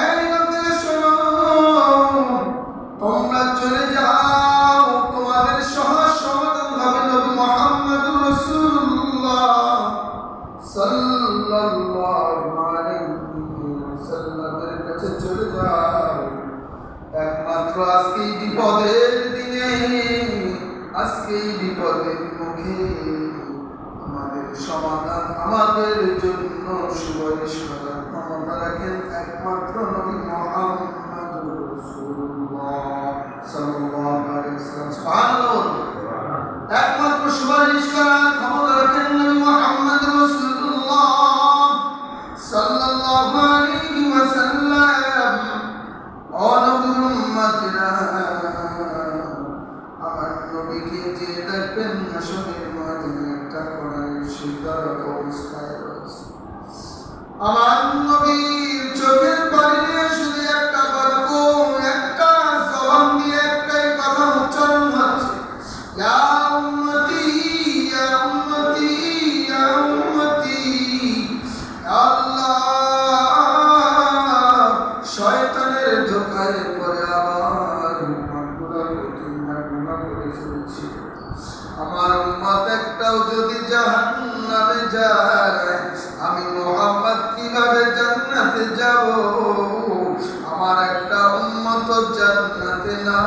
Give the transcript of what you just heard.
এই লোকেরা শোনো, তোমরা চলে যাও, তোমাদের সহজ সমাধান হবে নবী মুহাম্মদুর রাসূলুল্লাহ সাল্লাল্লাহু আলাইহি ওয়াসাল্লামের কাছে চলে যাও। একমাত্র আজকেই বিপদের দিনে, আজকেই বিপদের মুখে আমাদের সমাধান, আমাদের জন্য সুপারিশ করার ক্ষমতা রাখেন একমাত্র নবী মুহাম্মদুর রাসূলুল্লাহ সাল্লাল্লাহু আলাইহি ওয়াসাল্লাম। সুবহানাল্লাহ। একমাত্র সুপারিশ করার ক্ষমতা রাখেন নবী মুহাম্মদুর রাসূলুল্লাহ সাল্লাল্লাহু আলাইহি ওয়াসাল্লাম। ও নবীর উম্মতিরা, আমার নবীকে যে দেখবেন হাসরের ময়দানে একটা কোরআনের সিজদারত অবস্থায় রয়েছে। আমার নবীর চোখের পানি দিয়ে শুধু একটা বাক্য, একটা জবান দিয়ে একটাই কথা উচ্চারণ হচ্ছে, ইয়া উম্মতি, ইয়া উম্মতি, ইয়া উম্মতি। আল্লাহ, শয়তানের ধোঁকায় পড়ে আবার গুনাহ করে ফেলছি। আমার উম্মত একটাও যদি জাহান্নামে যায়, আমি মুহাম্মদ কিভাবে জান্নাতে যাব? আমার একটা উম্মত জান্নাতে না